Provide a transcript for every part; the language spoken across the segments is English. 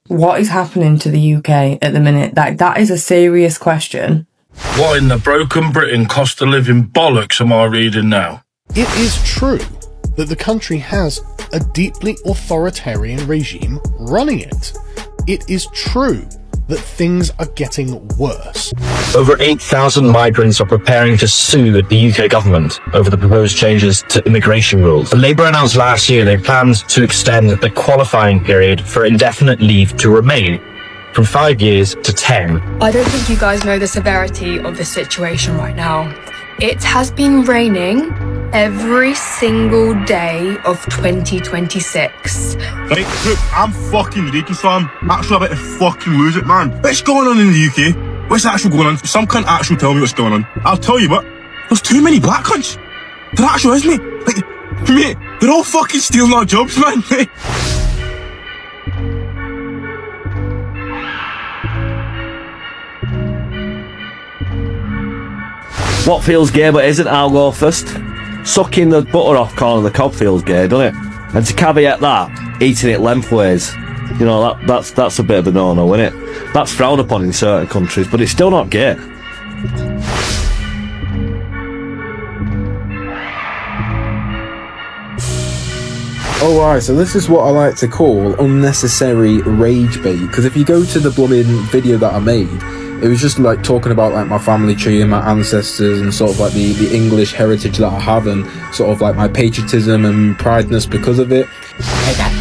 What is happening to the UK at the minute? That is a serious question. What in the broken Britain cost of living bollocks am I reading now? It is true that the country has a deeply authoritarian regime running it. It is true that things are getting worse. Over 8,000 migrants are preparing to sue the UK government over the proposed changes to immigration rules. Labour announced last year they planned to extend the qualifying period for indefinite leave to remain from 5 years to 10. I don't think you guys know the severity of the situation right now. It has been raining every single day of 2026. Right, look, I'm fucking reading, so I'm actually about to fucking lose it, man. What's going on in the UK? What's actually going on? Some can't actually tell me what's going on. I'll tell you what, there's too many black cunts. There actually is, mate. Like, mate, they're all fucking stealing our jobs, man. What feels gay but isn't, I'll go first. Sucking the butter off corner of the cob feels gay, doesn't it? And to caveat that, eating it lengthways, you know, that's a bit of a no-no, isn't it? That's frowned upon in certain countries, but it's still not gay. Alright, so this is what I like to call unnecessary rage bait, because if you go to the blooming video that I made, it was just like talking about like my family tree and my ancestors and sort of like the English heritage that I have and sort of like my patriotism and prideness because of it. Hey Dad.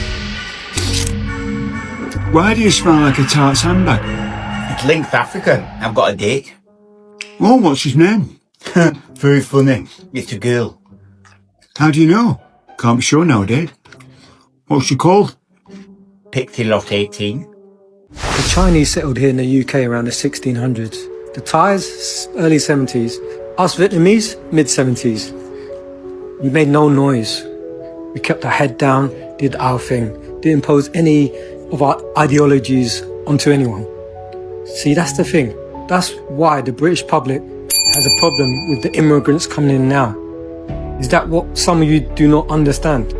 Why do you smell like a tart's handbag? It's linked African. I've got a date. Oh, what's his name? Very funny. It's a girl. How do you know? Can't be sure nowadays. What's she called? Pixie Lot 18. The Chinese settled here in the UK around the 1600s. The Thais, early 70s. Us Vietnamese, mid-70s. We made no noise. We kept our head down, did our thing. Didn't impose any of our ideologies onto anyone. See, that's the thing. That's why the British public has a problem with the immigrants coming in now. Is that what some of you do not understand?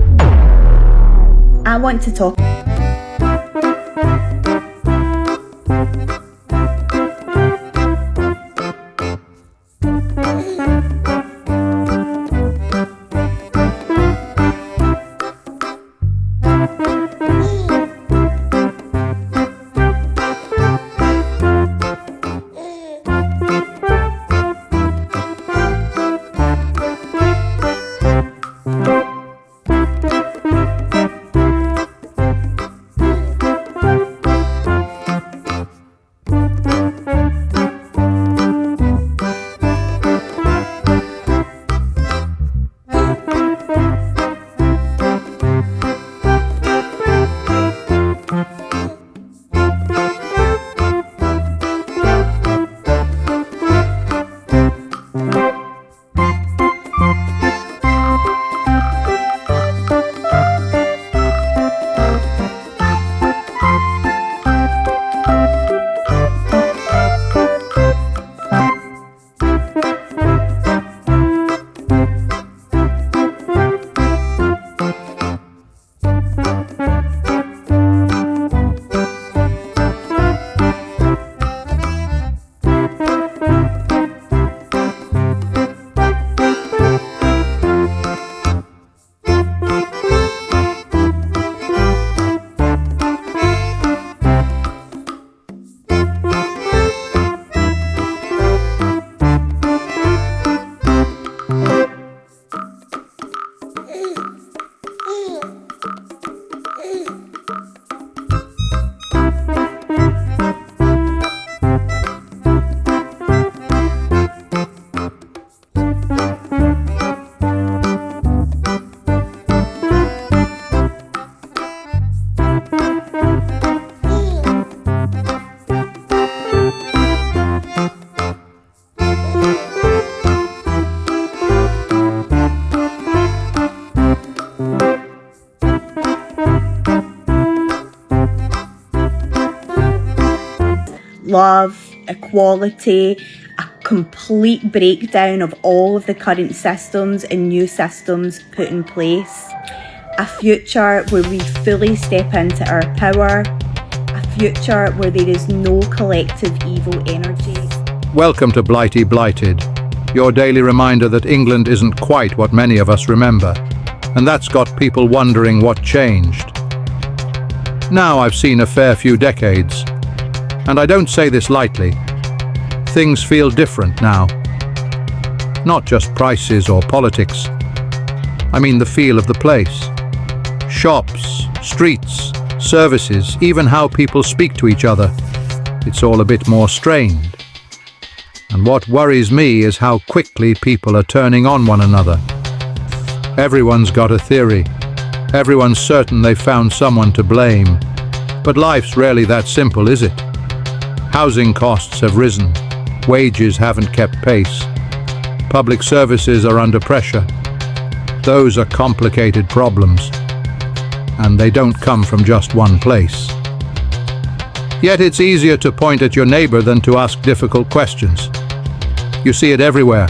I want to talk. Love, equality, a complete breakdown of all of the current systems and new systems put in place. A future where we fully step into our power. A future where there is no collective evil energy. Welcome to Blighty Blighted, your daily reminder that England isn't quite what many of us remember, and that's got people wondering what changed. Now I've seen a fair few decades, and I don't say this lightly. Things feel different now. Not just prices or politics. I mean the feel of the place. Shops, streets, services, even how people speak to each other. It's all a bit more strained. And what worries me is how quickly people are turning on one another. Everyone's got a theory. Everyone's certain they've found someone to blame. But life's rarely that simple, is it? Housing costs have risen. Wages haven't kept pace. Public services are under pressure. Those are complicated problems. And they don't come from just one place. Yet it's easier to point at your neighbor than to ask difficult questions. You see it everywhere.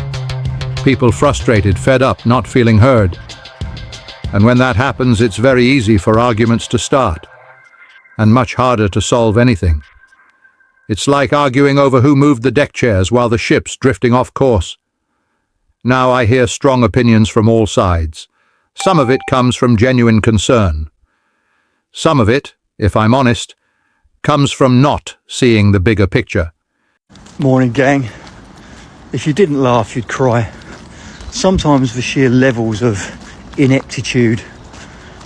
People frustrated, fed up, not feeling heard. And when that happens, it's very easy for arguments to start, and much harder to solve anything. It's like arguing over who moved the deck chairs while the ship's drifting off course. Now I hear strong opinions from all sides. Some of it comes from genuine concern. Some of it, if I'm honest, comes from not seeing the bigger picture. Morning, gang. If you didn't laugh, you'd cry. Sometimes the sheer levels of ineptitude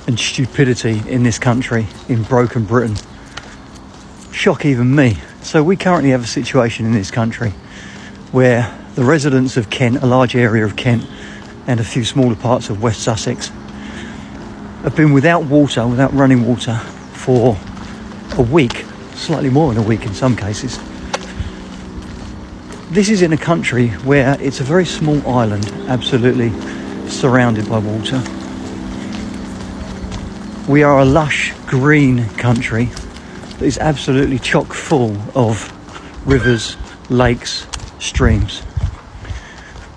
and stupidity in this country, in broken Britain, shock even me. So we currently have a situation in this country where the residents of Kent, a large area of Kent, and a few smaller parts of West Sussex, have been without water, without running water, for a week, slightly more than a week in some cases. This is in a country where it's a very small island, absolutely surrounded by water. We are a lush, green country that is absolutely chock full of rivers, lakes, streams.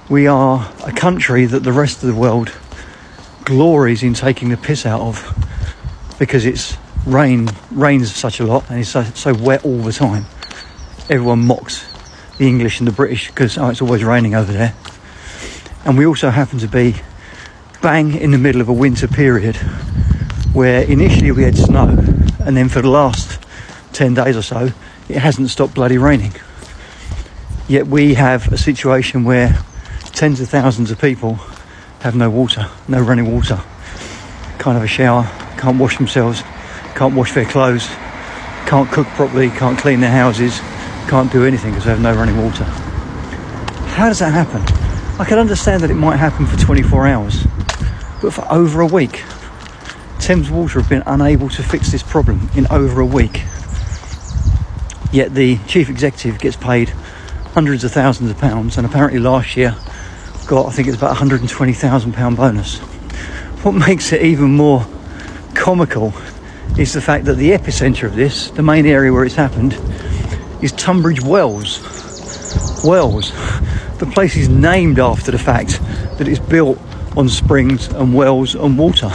We are a country that the rest of the world glories in taking the piss out of because it's rains such a lot and it's so wet all the time. Everyone mocks the English and the British because it's always raining over there. And we also happen to be bang in the middle of a winter period where initially we had snow, and then for the last 10 days or so it hasn't stopped bloody raining. Yet we have a situation where tens of thousands of people have no water, no running water, can't have a shower, can't wash themselves, can't wash their clothes, can't cook properly, can't clean their houses, can't do anything because they have no running water. How does that happen? I can understand that it might happen for 24 hours, but for over a week, Thames Water have been unable to fix this problem in over a week. Yet the chief executive gets paid hundreds of thousands of pounds, and apparently last year got, I think it's about £120,000 bonus. What makes it even more comical is the fact that the epicentre of this, the main area where it's happened, is Tunbridge Wells. Wells. The place is named after the fact that it's built on springs and wells and water.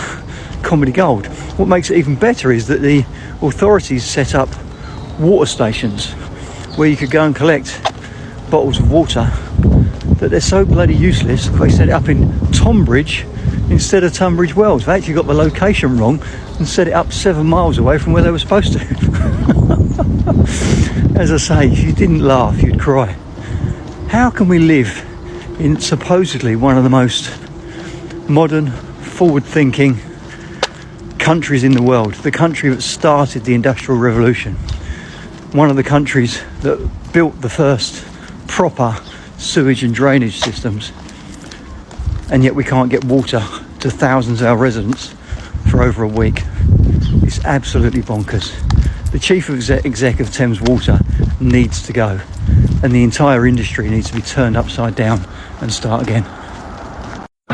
Comedy gold. What makes it even better is that the authorities set up water stations where you could go and collect bottles of water, but they're so bloody useless they set it up in Tonbridge instead of Tunbridge Wells. They actually got the location wrong and set it up 7 miles away from where they were supposed to. As I say, if you didn't laugh, you'd cry. How can we live in supposedly one of the most modern, forward-thinking countries in the world, the country that started the Industrial Revolution, one of the countries that built the first proper sewage and drainage systems, and yet we can't get water to thousands of our residents for over a week? It's absolutely bonkers. The chief exec of Thames Water needs to go, and the entire industry needs to be turned upside down and start again.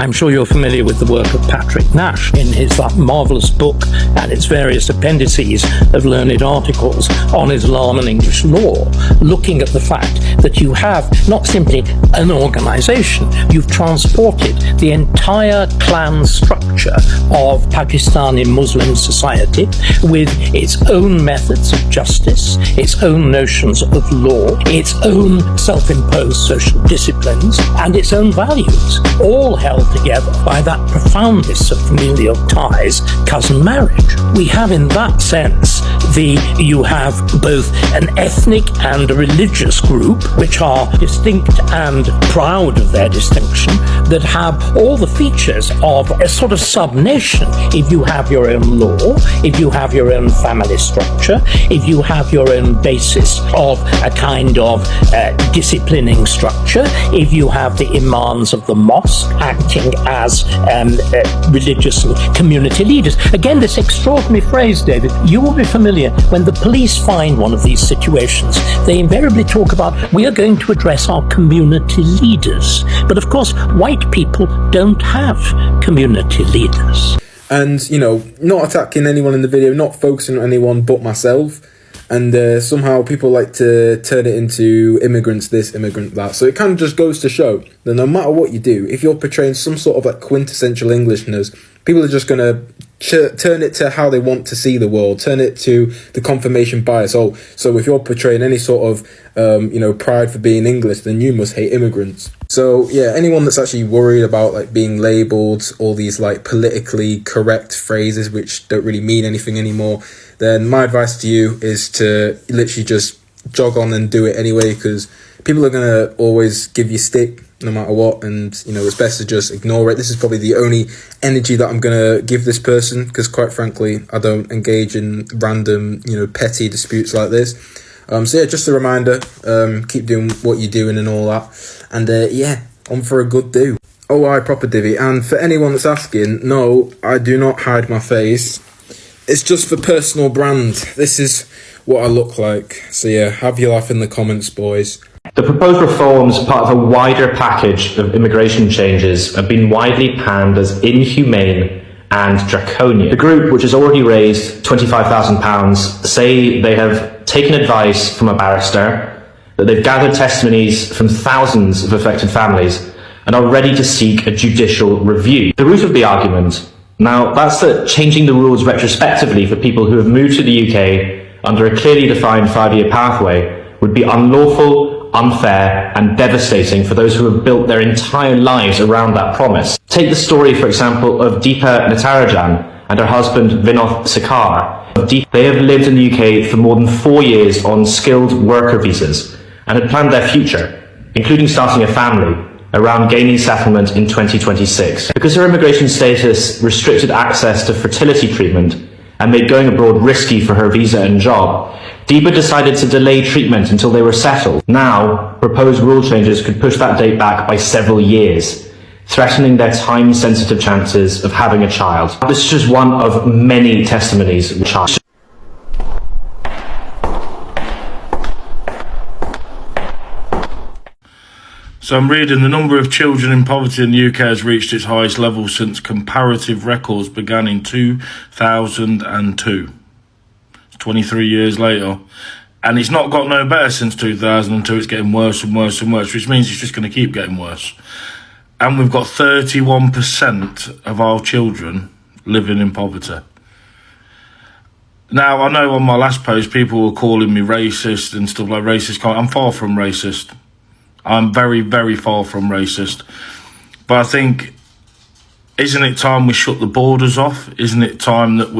I'm sure you're familiar with the work of Patrick Nash in his that marvellous book and its various appendices of learned articles on Islam and English law, looking at the fact that you have not simply an organisation, you've transported the entire clan structure of Pakistani Muslim society with its own methods of justice, its own notions of law, its own self-imposed social disciplines, and its own values, all held together by that profoundest of familial ties, cousin marriage. We have in that sense you have both an ethnic and a religious group which are distinct and proud of their distinction, that have all the features of a sort of sub-nation. If you have your own law, if you have your own family structure, if you have your own basis of a kind of disciplining structure, if you have the imams of the mosque acting as religious community leaders. Again, this extraordinary phrase, David, you will be familiar. When the police find one of these situations, they invariably talk about, we are going to address our community leaders. But of course, white people don't have community leaders. And, you know, not attacking anyone in the video, not focusing on anyone but myself. And somehow people like to turn it into immigrants this, immigrant that. So it kind of just goes to show that no matter what you do, if you're portraying some sort of like quintessential Englishness, people are just going to turn it to how they want to see the world, turn it to the confirmation bias. Oh, so if you're portraying any sort of, you know, pride for being English, then you must hate immigrants. So yeah, anyone that's actually worried about like being labelled, all these like politically correct phrases which don't really mean anything anymore, then my advice to you is to literally just jog on and do it anyway, because people are going to always give you stick no matter what, and you know, it's best to just ignore it. This is probably the only energy that I'm going to give this person, because quite frankly, I don't engage in random, you know, petty disputes like this. So yeah, just a reminder, keep doing what you're doing and all that, and yeah, on for a good do. Oh, I proper divvy. And for anyone that's asking, no, I do not hide my face. It's just for personal brand. This is what I look like. So yeah, have your laugh in the comments, boys. The proposed reforms, part of a wider package of immigration changes, have been widely panned as inhumane and draconian. The group, which has already raised £25,000, say they have taken advice from a barrister, that they've gathered testimonies from thousands of affected families, and are ready to seek a judicial review. The root of the argument, now, that's that changing the rules retrospectively for people who have moved to the UK under a clearly defined 5-year pathway would be unlawful, unfair, and devastating for those who have built their entire lives around that promise. Take the story, for example, of Deepa Natarajan and her husband Vinod Sakar. They have lived in the UK for more than 4 years on skilled worker visas and had planned their future, including starting a family, around gaining settlement in 2026. Because her immigration status restricted access to fertility treatment and made going abroad risky for her visa and job, Deepa decided to delay treatment until they were settled. Now, proposed rule changes could push that date back by several years, threatening their time-sensitive chances of having a child. This is just one of many testimonies of child. So I'm reading the number of children in poverty in the UK has reached its highest level since comparative records began in 2002. It's 23 years later. And it's not got no better since 2002. It's getting worse and worse and worse, which means it's just going to keep getting worse. And we've got 31% of our children living in poverty. Now, I know on my last post, people were calling me racist and stuff like racist. I'm far from racist. I'm very, very far from racist. But I think, isn't it time we shut the borders off? Isn't it time that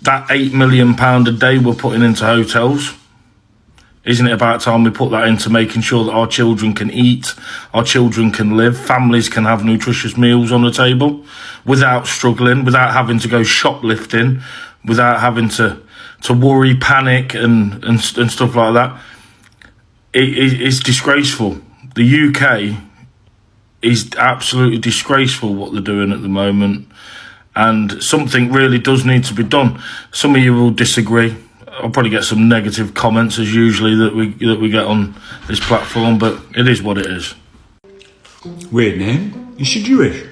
that £8 million a day we're putting into hotels, isn't it about time we put that into making sure that our children can eat, our children can live, families can have nutritious meals on the table without struggling, without having to go shoplifting, without having to worry, panic and stuff like that? It's disgraceful. The UK is absolutely disgraceful what they're doing at the moment, and something really does need to be done. Some of you will disagree. I'll probably get some negative comments as usually that we get on this platform, but it is what it is. Weird name. Is she Jewish?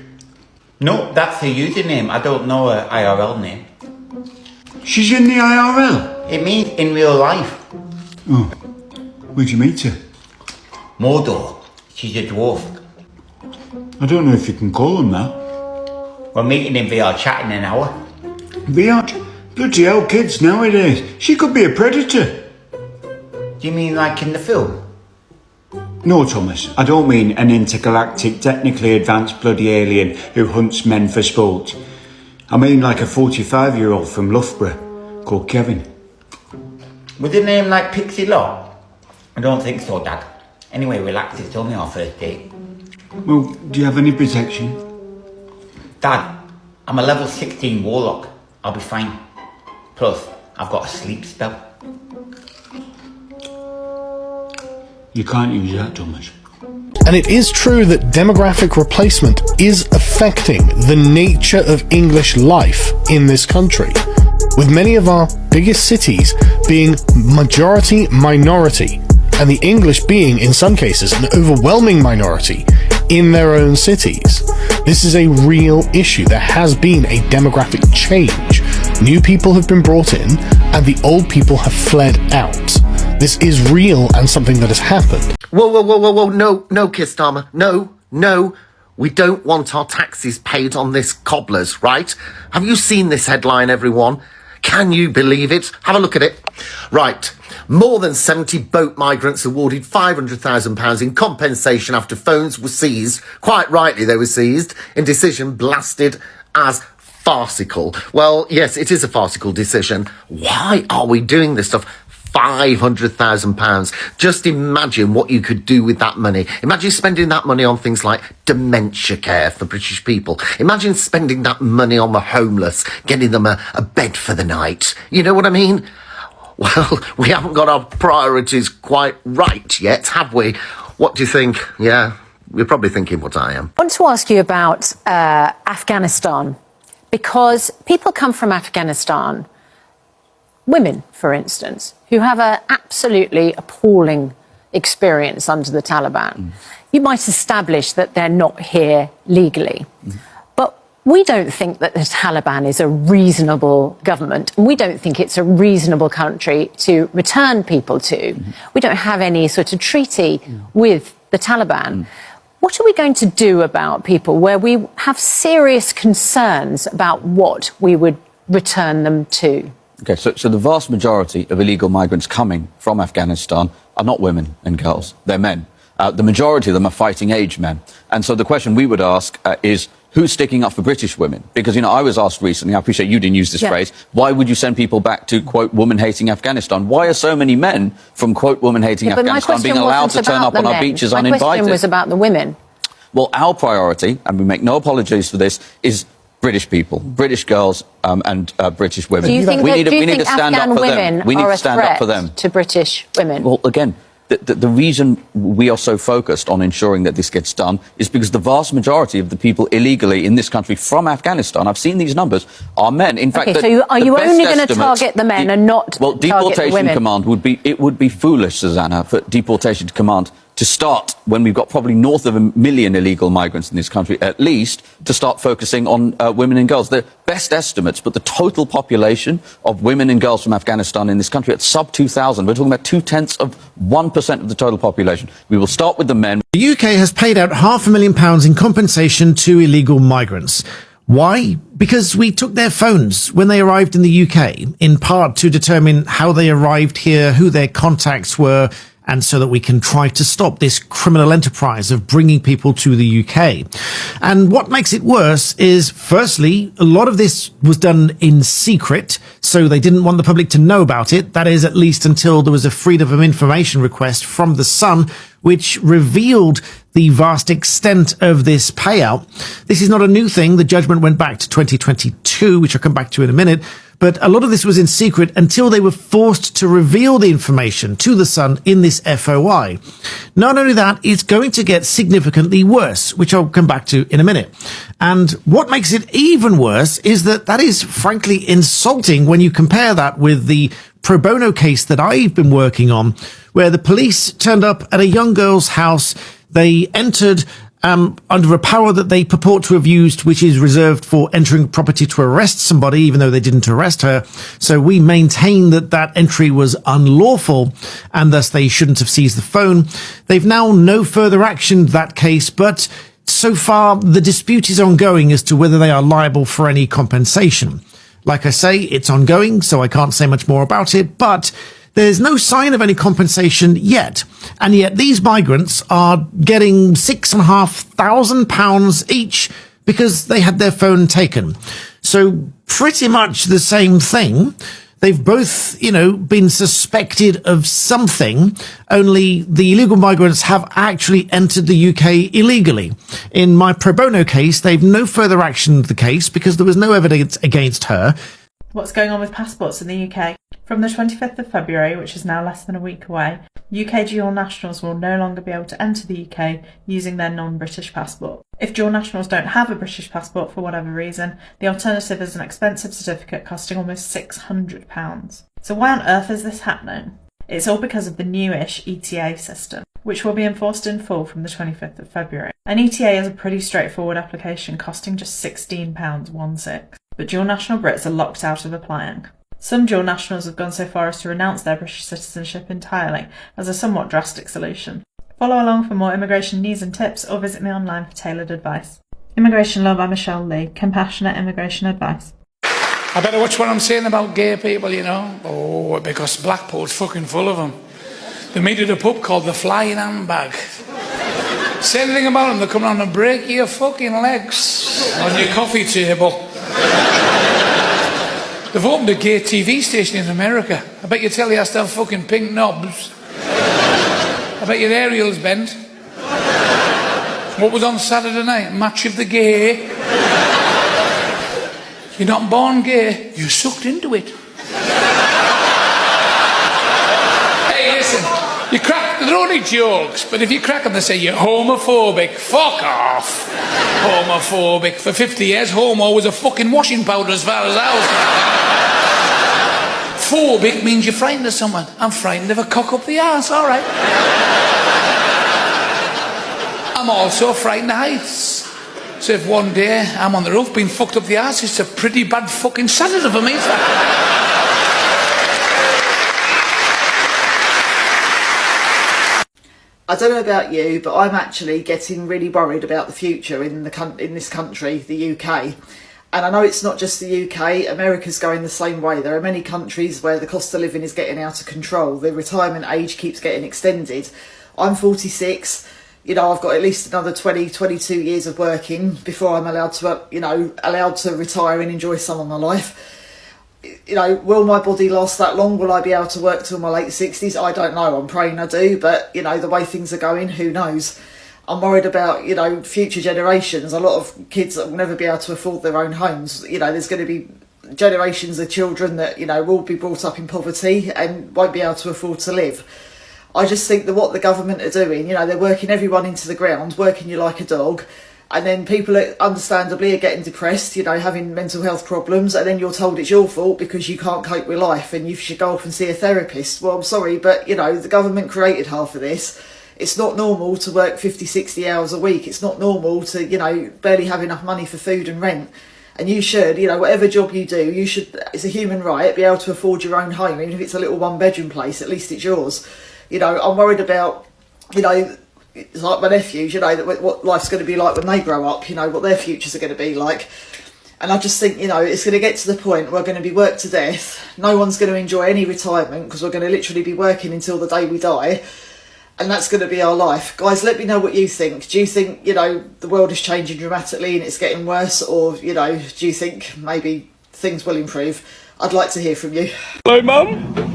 No, that's her username. I don't know her IRL name. She's in the IRL? It means in real life. Oh, where'd you meet her? Mordor. She's a dwarf. I don't know if you can call them that. We're meeting in VR chat in an hour. VR? Bloody hell, kids nowadays. She could be a predator. Do you mean like in the film? No, Thomas, I don't mean an intergalactic, technically advanced bloody alien who hunts men for sport. I mean like a 45-year-old from Loughborough called Kevin. With a name like Pixie Law? I don't think so, Dad. Anyway, relax, it's only our first date. Well, do you have any protection? Dad, I'm a level 16 warlock. I'll be fine. Plus, I've got a sleep spell. You can't use that, Thomas. And it is true that demographic replacement is affecting the nature of English life in this country, with many of our biggest cities being majority minority, and the English being, in some cases, an overwhelming minority in their own cities. This is a real issue. There has been a demographic change. New people have been brought in, and the old people have fled out. This is real and something that has happened. Whoa, no, Keir Starmer, no. We don't want our taxes paid on this cobblers, right? Have you seen this headline, everyone? Can you believe it? Have a look at it. Right. More than 70 boat migrants awarded £500,000 in compensation after phones were seized. Quite rightly, they were seized in decision blasted as farcical. Well, yes, it is a farcical decision. Why are we doing this stuff? £500,000. Just imagine what you could do with that money. Imagine spending that money on things like dementia care for British people. Imagine spending that money on the homeless, getting them a bed for the night. You know what I mean? Well, we haven't got our priorities quite right yet, have we? What do you think? Yeah, you're probably thinking what I am. I want to ask you about Afghanistan, because people come from Afghanistan, women, for instance, who have an absolutely appalling experience under the Taliban. You might establish that they're not here legally. But we don't think that the Taliban is a reasonable government, and we don't think it's a reasonable country to return people to. We don't have any sort of treaty with the Taliban. What are we going to do about people where we have serious concerns about what we would return them to? Okay, so the vast majority of illegal migrants coming from Afghanistan are not women and girls, they're men. The majority of them are fighting-age men. And so the question we would ask is, who's sticking up for British women? Because, you know, I was asked recently, I appreciate you didn't use this phrase, why would you send people back to, quote, woman-hating Afghanistan? Why are so many men from, quote, woman-hating Afghanistan being allowed to turn up on our beaches uninvited? My question was about the women. Well, our priority, and we make no apologies for this, is British people, British girls and British women. Do you think we need to stand Afghan up for women them. We need are to stand up for them. To British women? Well, again, the reason we are so focused on ensuring that this gets done is because the vast majority of the people illegally in this country from Afghanistan, I've seen these numbers, are men. In fact, so are you only going to target the men and not target the women? Well, deportation command would be foolish, Susanna, for deportation command to start when we've got probably north of 1 million illegal migrants in this country, at least, to start focusing on women and girls. They're best estimates, but the total population of women and girls from Afghanistan in this country at sub 2,000. We're talking about 0.2% of the total population. We will start with the men. The UK has paid out £500,000 in compensation to illegal migrants. Why? Because we took their phones when they arrived in the UK, in part to determine how they arrived here, who their contacts were, and so that we can try to stop this criminal enterprise of bringing people to the UK. And what makes it worse is, firstly, a lot of this was done in secret, so they didn't want the public to know about it. That is, at least until there was a Freedom of Information request from The Sun, which revealed the vast extent of this payout. This is not a new thing. The judgment went back to 2022, which I'll come back to in a minute. But a lot of this was in secret until they were forced to reveal the information to The Sun in this FOI. Not only that, it's going to get significantly worse, which I'll come back to in a minute. And what makes it even worse is that is frankly insulting when you compare that with the pro bono case that I've been working on, where the police turned up at a young girl's house. They entered under a power that they purport to have used, which is reserved for entering property to arrest somebody, even though they didn't arrest her. So we maintain that that entry was unlawful, and thus they shouldn't have seized the phone. They've now no further actioned that case, but so far the dispute is ongoing as to whether they are liable for any compensation. Like I say, it's ongoing, so I can't say much more about it, but there's no sign of any compensation yet. And yet these migrants are getting £6,500 each because they had their phone taken. So pretty much the same thing. They've both, been suspected of something, only the illegal migrants have actually entered the UK illegally. In my pro bono case, they've no further actioned the case because there was no evidence against her. What's going on with passports in the UK? From the 25th of February, which is now less than a week away, UK dual nationals will no longer be able to enter the UK using their non-British passport. If dual nationals don't have a British passport for whatever reason, the alternative is an expensive certificate costing almost £600. So why on earth is this happening? It's all because of the newish ETA system, which will be enforced in full from the 25th of February. An ETA is a pretty straightforward application costing just £16.16, but dual national Brits are locked out of applying. Some dual nationals have gone so far as to renounce their British citizenship entirely, as a somewhat drastic solution. Follow along for more immigration news and tips, or visit me online for tailored advice. Immigration Law by Michelle Lee, compassionate immigration advice. I better watch what I'm saying about gay people, Oh, because Blackpool's fucking full of them. They meet at a pub called the Flying Handbag. Say anything about them, they're coming on and break your fucking legs on your coffee table. They've opened a gay TV station in America. I bet your telly has to have fucking pink knobs. I bet your aerial's bent. What was on Saturday night? Match of the gay. You're not born gay, you're sucked into it. Hey, listen, they're only jokes, but if you crack them, they say you're homophobic. Fuck off. Homophobic. For 50 years, homo was a fucking washing powder as far as I was concerned. Phobic means you're frightened of someone. I'm frightened of a cock up the arse, all right. I'm also frightened of heights. So if one day I'm on the roof being fucked up the arse, it's a pretty bad fucking Saturday for me. I don't know about you, but I'm actually getting really worried about the future in this country, the UK. And I know it's not just the UK, America's going the same way. There are many countries where the cost of living is getting out of control. The retirement age keeps getting extended. I'm 46, I've got at least another 22 years of working before I'm allowed to, allowed to retire and enjoy some of my life. Will my body last that long? Will I be able to work till my late 60s? I don't know. I'm praying I do, but, the way things are going, who knows? I'm worried about, future generations. A lot of kids that will never be able to afford their own homes. There's going to be generations of children that, will be brought up in poverty and won't be able to afford to live. I just think that what the government are doing, they're working everyone into the ground, working you like a dog. And then people, understandably, are getting depressed, having mental health problems. And then you're told it's your fault because you can't cope with life and you should go off and see a therapist. Well, I'm sorry, but, the government created half of this. It's not normal to work 50, 60 hours a week. It's not normal to, barely have enough money for food and rent. And you should, whatever job you do, you should, it's a human right, be able to afford your own home. Even if it's a little one-bedroom place, at least it's yours. I'm worried about, it's like my nephews, what life's going to be like when they grow up, what their futures are going to be like. And I just think, it's going to get to the point we're going to be worked to death. No one's going to enjoy any retirement because we're going to literally be working until the day we die. And that's going to be our life. Guys, let me know what you think. Do you think, the world is changing dramatically and it's getting worse? Or, do you think maybe things will improve? I'd like to hear from you. Hello, Mum.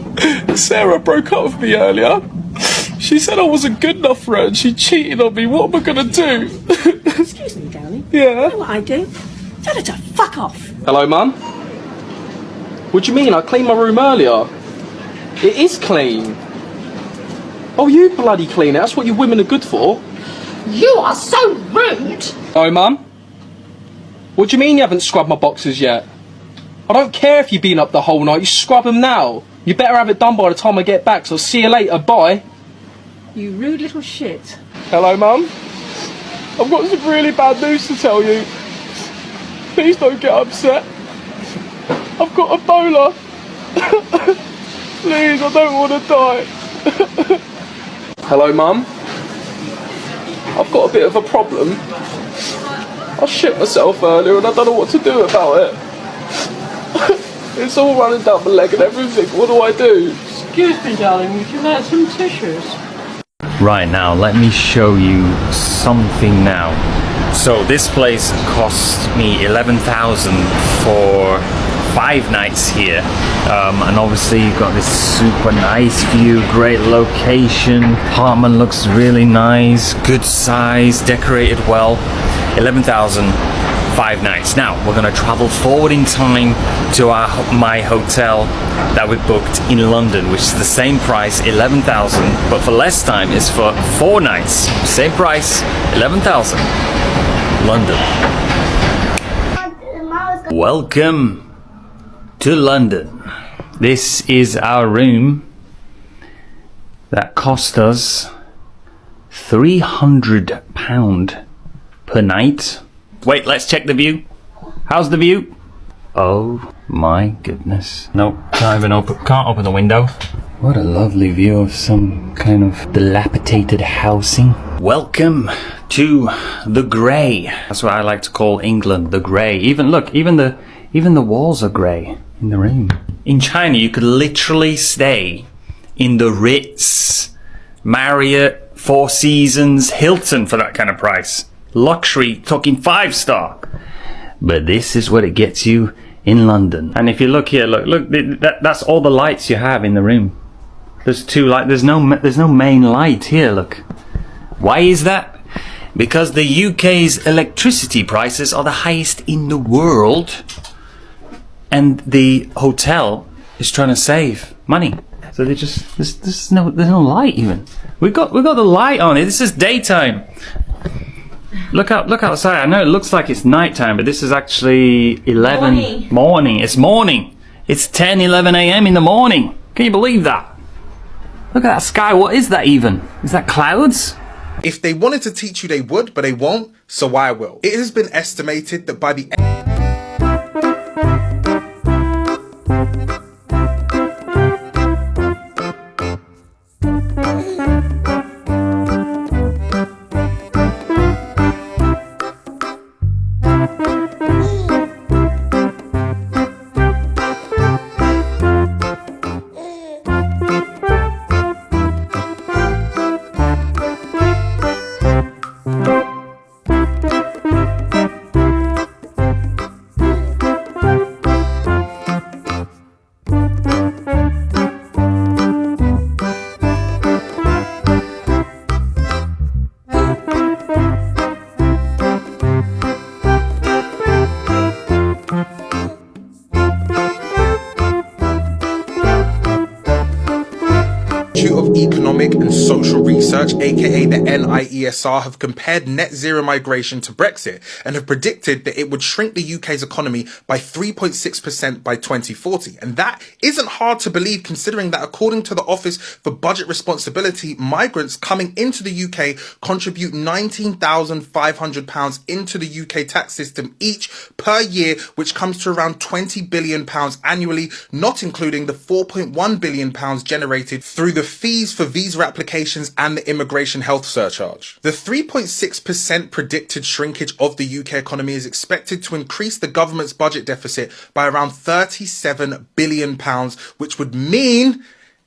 Sarah broke up with me earlier. She said I wasn't good enough for her and she cheated on me. What am I going to do? Excuse me, darling. Yeah? You know what I do? Tell her to fuck off. Hello, Mum. What do you mean? I cleaned my room earlier. It is clean. Oh, you bloody clean it. That's what you women are good for. You are so rude. Oh, Mum. What do you mean you haven't scrubbed my boxes yet? I don't care if you've been up the whole night. You scrub them now. You better have it done by the time I get back, so see you later. Bye. You rude little shit. Hello, Mum. I've got some really bad news to tell you. Please don't get upset. I've got Ebola. Please, I don't want to die. Hello, Mum. I've got a bit of a problem. I shit myself earlier and I don't know what to do about it. It's all running down my leg and everything. What do I do? Excuse me, darling, would you like some tissues? Right, now let me show you something now. So this place cost me 11,000 for 5 nights here, and obviously you've got this super nice view, great location, apartment looks really nice, good size, decorated well. 11,000, 5 nights. Now we're going to travel forward in time to my hotel that we booked in London, which is the same price, 11,000, but for less time. It's for 4 nights, same price, 11,000. London. Welcome to London. This is our room that cost us £300 per night. Wait, let's check the view. How's the view? Oh my goodness. Nope, can't open the window. What a lovely view of some kind of dilapidated housing. Welcome to the grey. That's what I like to call England, the grey. Even look, even the walls are grey in the room. In China, you could literally stay in the Ritz, Marriott, Four Seasons, Hilton for that kind of price. Luxury, talking 5-star. But this is what it gets you in London. And if you look here, look, that's all the lights you have in the room. There's 2 lights. There's no main light here. Look. Why is that? Because the UK's electricity prices are the highest in the world, and the hotel is trying to save money. So they just there's no light even. We got the light on it. This is daytime. Look outside. I know it looks like it's nighttime, but this is actually 11 morning. It's morning. It's 10, 11 a.m. in the morning. Can you believe that? Look at that sky. What is that even? Is that clouds? If they wanted to teach you, they would, but they won't, so I will. It has been estimated that by the of Economic and Social Research, aka the NIESR, have compared net zero migration to Brexit and have predicted that it would shrink the UK's economy by 3.6% by 2040. And that isn't hard to believe, considering that according to the Office for Budget Responsibility, migrants coming into the UK contribute £19,500 into the UK tax system each per year, which comes to around £20 billion annually, not including the £4.1 billion generated through the fees for visa applications and the immigration health surcharge. The 3.6% predicted shrinkage of the UK economy is expected to increase the government's budget deficit by around £37 billion, which would mean,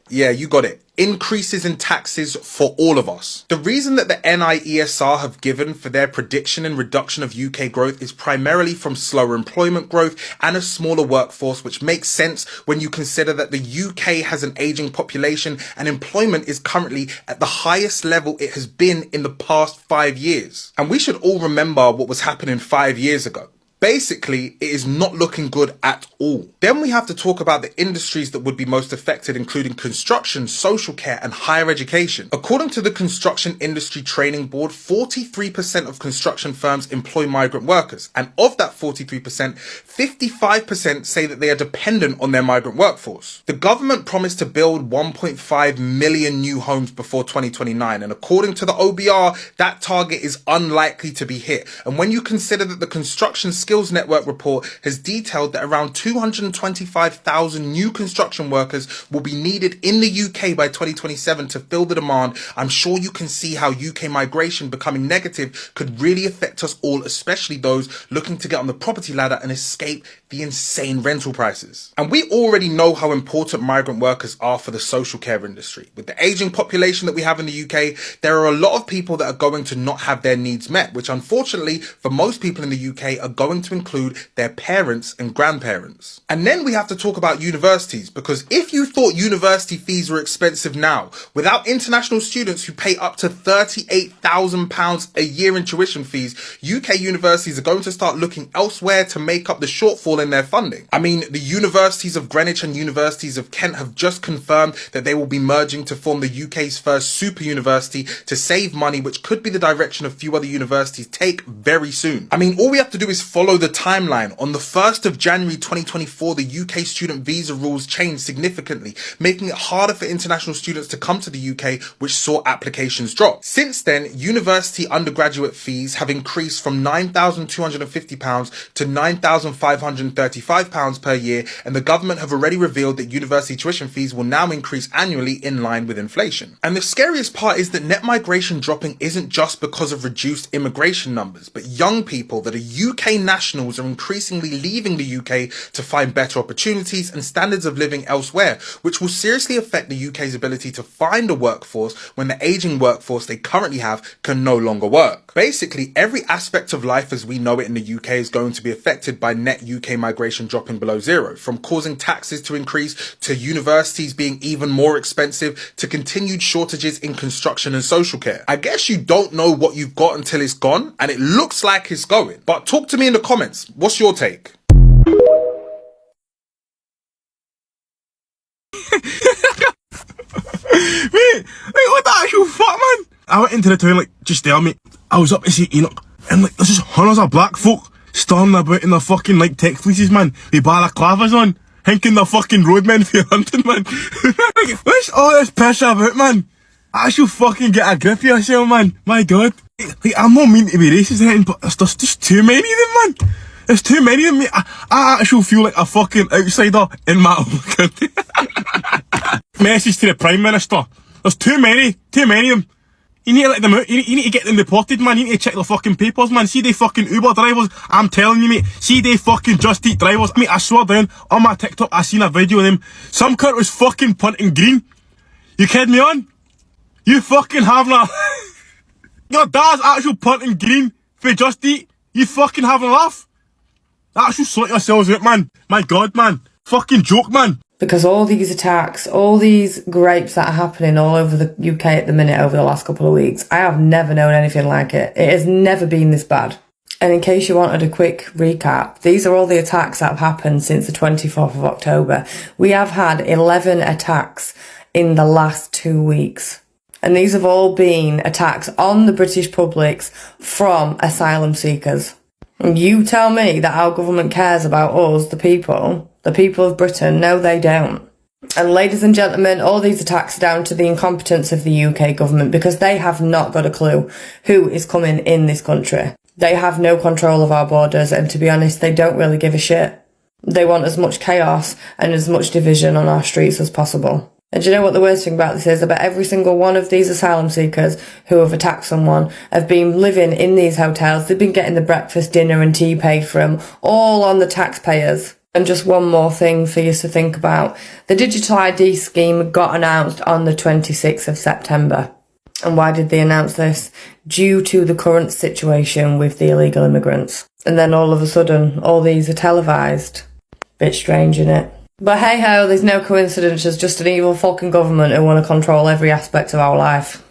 yeah, you got it, increases in taxes for all of us. The reason that the NIESR have given for their prediction and reduction of UK growth is primarily from slower employment growth and a smaller workforce, which makes sense when you consider that the UK has an aging population and employment is currently at the highest level it has been in the past 5 years. And we should all remember what was happening 5 years ago. Basically, it is not looking good at all. Then we have to talk about the industries that would be most affected, including construction, social care, and higher education. According to the Construction Industry Training Board, 43% of construction firms employ migrant workers. And of that 43%, 55% say that they are dependent on their migrant workforce. The government promised to build 1.5 million new homes before 2029. And according to the OBR, that target is unlikely to be hit. And when you consider that the Construction Skills Network report has detailed that around 225,000 new construction workers will be needed in the UK by 2027 to fill the demand, I'm sure you can see how UK migration becoming negative could really affect us all, especially those looking to get on the property ladder and escape the insane rental prices. And we already know how important migrant workers are for the social care industry. With the aging population that we have in the UK, there are a lot of people that are going to not have their needs met, which unfortunately for most people in the UK are going to include their parents and grandparents. And then we have to talk about universities, because if you thought university fees were expensive now, without international students who pay up to £38,000 a year in tuition fees, UK universities are going to start looking elsewhere to make up the shortfall in their funding. I mean, the universities of Greenwich and universities of Kent have just confirmed that they will be merging to form the UK's first super university to save money, which could be the direction a few other universities take very soon. I mean, all we have to do is follow the timeline. On the 1st of January 2024, the UK student visa rules changed significantly, making it harder for international students to come to the UK, which saw applications drop. Since then, university undergraduate fees have increased from £9,250 to £9,535 per year, and the government have already revealed that university tuition fees will now increase annually in line with inflation. And the scariest part is that net migration dropping isn't just because of reduced immigration numbers, but young people that are UK nationals are increasingly leaving the UK to find better opportunities and standards of living elsewhere, which will seriously affect the UK's ability to find a workforce when the aging workforce they currently have can no longer work. Basically, every aspect of life as we know it in the UK is going to be affected by net UK migration dropping below zero, from causing taxes to increase, to universities being even more expensive, to continued shortages in construction and social care. I guess you don't know what you've got until it's gone, and it looks like it's going. But talk to me in the comments. What's your take? Mate, what the actual fuck, man? I went into the toilet just there, mate. I was up to see Enoch, and there's just hundreds of black folk storming about in their fucking tech fleeces, man, with balaclavas on, hinking the fucking roadmen for hunting, man. What's all this piss about, man? I should fucking get a grip of yourself, man. My god. I'm not mean to be racist or anything, but there's just too many of them, man. There's too many of them, mate. I actually feel like a fucking outsider in my own country. Message to the Prime Minister. There's too many of them. You need to let them out. You need to get them deported, man. You need to check their fucking papers, man. See they fucking Uber drivers. I'm telling you, mate. See they fucking Just Eat drivers. Mate, I swear down, on my TikTok, I seen a video of them. Some cunt was fucking punting green. You kidding me on? You fucking having a... Your dad's actual punting green for Just Eat. You fucking having a laugh? Actually sort yourselves out, man. My god, man. Fucking joke, man. Because all these attacks, all these grapes that are happening all over the UK at the minute over the last couple of weeks, I have never known anything like it. It has never been this bad. And in case you wanted a quick recap, these are all the attacks that have happened since the 24th of October. We have had 11 attacks in the last 2 weeks. And these have all been attacks on the British publics from asylum seekers. And you tell me that our government cares about us, the people of Britain. No, they don't. And ladies and gentlemen, all these attacks are down to the incompetence of the UK government, because they have not got a clue who is coming in this country. They have no control of our borders, and to be honest, they don't really give a shit. They want as much chaos and as much division on our streets as possible. And do you know what the worst thing about this is? About every single one of these asylum seekers who have attacked someone have been living in these hotels. They've been getting the breakfast, dinner and tea paid for them, all on the taxpayers. And just one more thing for you to think about. The digital ID scheme got announced on the 26th of September. And why did they announce this? Due to the current situation with the illegal immigrants. And then all of a sudden, all these are televised. Bit strange, innit? But hey ho, there's no coincidence, it's just an evil fucking government who want to control every aspect of our life.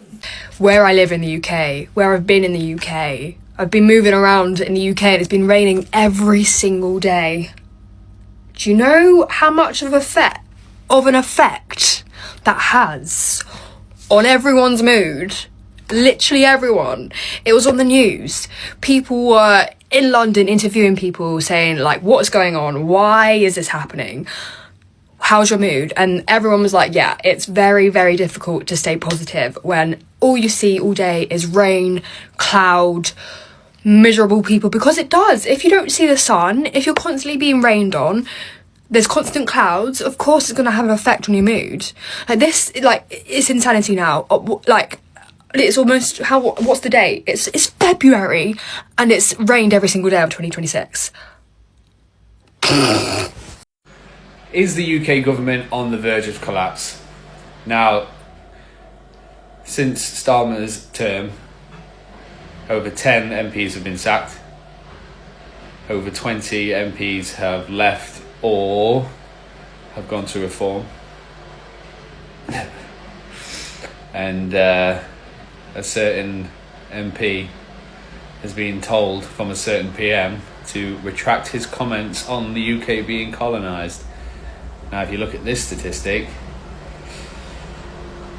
Where I live in the UK, where I've been in the UK, I've been moving around in the UK and it's been raining every single day. Do you know how much of an effect that has on everyone's mood? Literally everyone. It was on the news. People were in London interviewing people saying like, what's going on? Why is this happening? How's your mood? And everyone was like, yeah, it's very, very difficult to stay positive when all you see all day is rain, cloud, miserable people, because it does. If you don't see the sun, if you're constantly being rained on, there's constant clouds, of course it's going to have an effect on your mood. Like this, like, it's insanity now. Like, it's almost, what's the date? It's February and it's rained every single day of 2026. Is the UK government on the verge of collapse? Now, since Starmer's term, over 10 MPs have been sacked. Over 20 MPs have left or have gone to reform. And a certain MP has been told from a certain PM to retract his comments on the UK being colonised. Now, if you look at this statistic,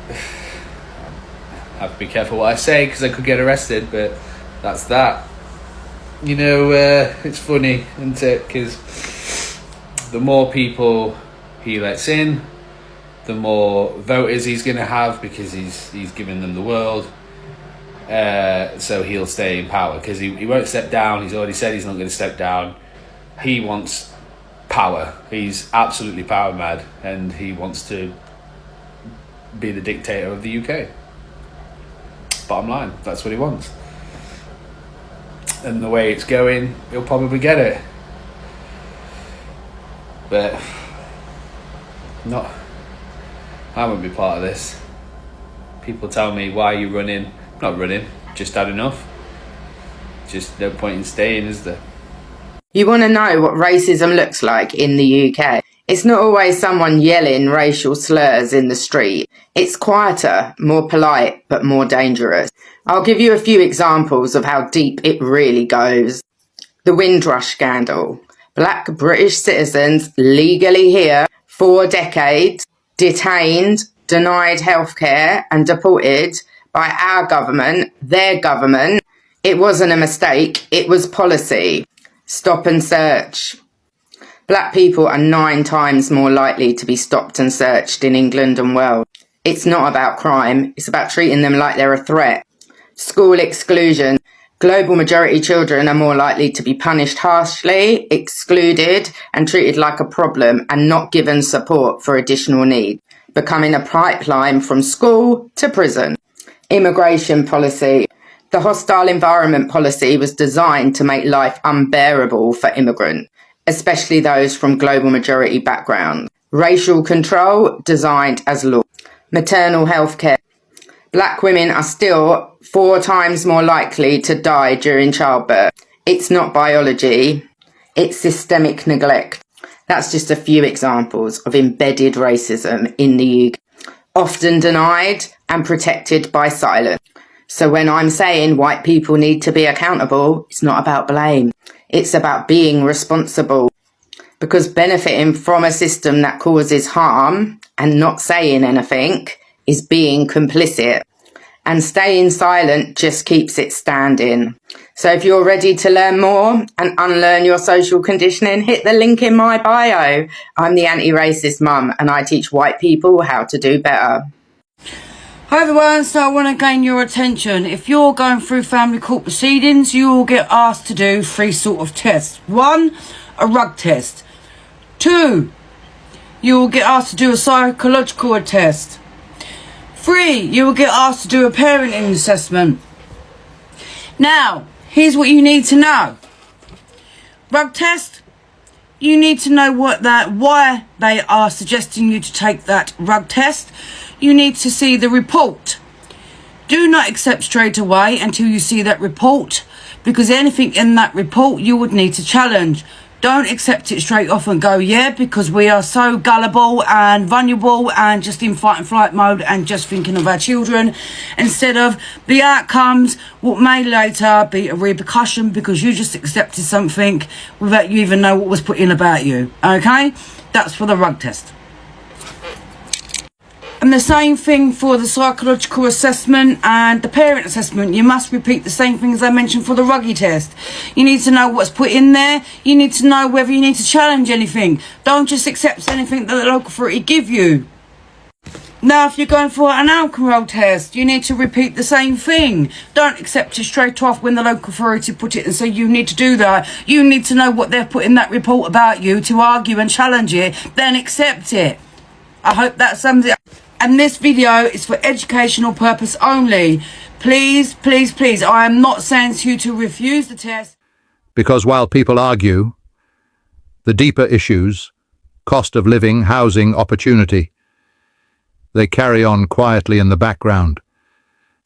I have to be careful what I say because I could get arrested, but that's that. You know, it's funny, isn't it? Because the more people he lets in, the more voters he's going to have because he's giving them the world. So he'll stay in power because he won't step down. He's already said he's not going to step down. He wants power. He's absolutely power mad and he wants to be the dictator of the UK. Bottom line, that's what he wants. And the way it's going, he'll probably get it. But I won't be part of this. People tell me, why are you running? I'm not running, just had enough. Just no point in staying, is there? You want to know what racism looks like in the UK? It's not always someone yelling racial slurs in the street. It's quieter, more polite, but more dangerous. I'll give you a few examples of how deep it really goes. The Windrush scandal. Black British citizens legally here 4 decades, detained, denied healthcare and deported by our government, their government. It wasn't a mistake, it was policy. Stop and search. Black people are 9 times more likely to be stopped and searched in England and Wales. It's not about crime, it's about treating them like they're a threat. School exclusion. Global majority children are more likely to be punished harshly, excluded and treated like a problem and not given support for additional needs, becoming a pipeline from school to prison. Immigration policy. The hostile environment policy was designed to make life unbearable for immigrants, especially those from global majority backgrounds. Racial control designed as law. Maternal health care. Black women are still 4 times more likely to die during childbirth. It's not biology, it's systemic neglect. That's just a few examples of embedded racism in the UK, often denied and protected by silence. So when I'm saying white people need to be accountable, it's not about blame. It's about being responsible. Because benefiting from a system that causes harm and not saying anything is being complicit. And staying silent just keeps it standing. So if you're ready to learn more and unlearn your social conditioning, hit the link in my bio. I'm the anti-racist mum and I teach white people how to do better. Hi everyone, so I want to gain your attention. If you're going through family court proceedings, you will get asked to do 3 sort of tests. 1, a rug test. 2, you will get asked to do a psychological test. 3, you will get asked to do a parenting assessment. Now, here's what you need to know. Rug test, you need to know why they are suggesting you to take that rug test. You need to see the report. Do not accept straight away until you see that report, because anything in that report you would need to challenge. Don't accept it straight off and go, yeah, because we are so gullible and vulnerable and just in fight and flight mode and just thinking of our children, instead of the outcomes, what may later be a repercussion because you just accepted something without you even know what was put in about you. Okay? That's for the rug test. And the same thing for the psychological assessment and the parent assessment. You must repeat the same things I mentioned for the ruggy test. You need to know what's put in there. You need to know whether you need to challenge anything. Don't just accept anything that the local authority give you. Now, if you're going for an alcohol test, you need to repeat the same thing. Don't accept it straight off when the local authority put it and say you need to do that. You need to know what they've put in that report about you to argue and challenge it, then accept it. I hope that sums it up. And this video is for educational purpose only. Please, please, please, I am not saying to you to refuse the test. Because while people argue, the deeper issues, cost of living, housing, opportunity, they carry on quietly in the background.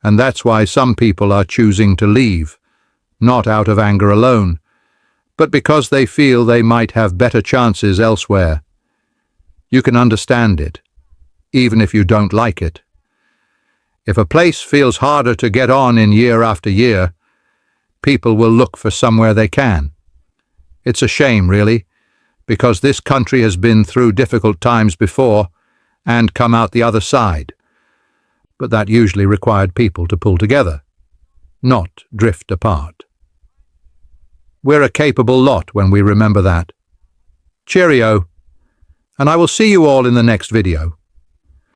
And that's why some people are choosing to leave, not out of anger alone, but because they feel they might have better chances elsewhere. You can understand it, even if you don't like it. If a place feels harder to get on in year after year, people will look for somewhere they can. It's a shame, really, because this country has been through difficult times before and come out the other side. But that usually required people to pull together, not drift apart. We're a capable lot when we remember that. Cheerio, and I will see you all in the next video.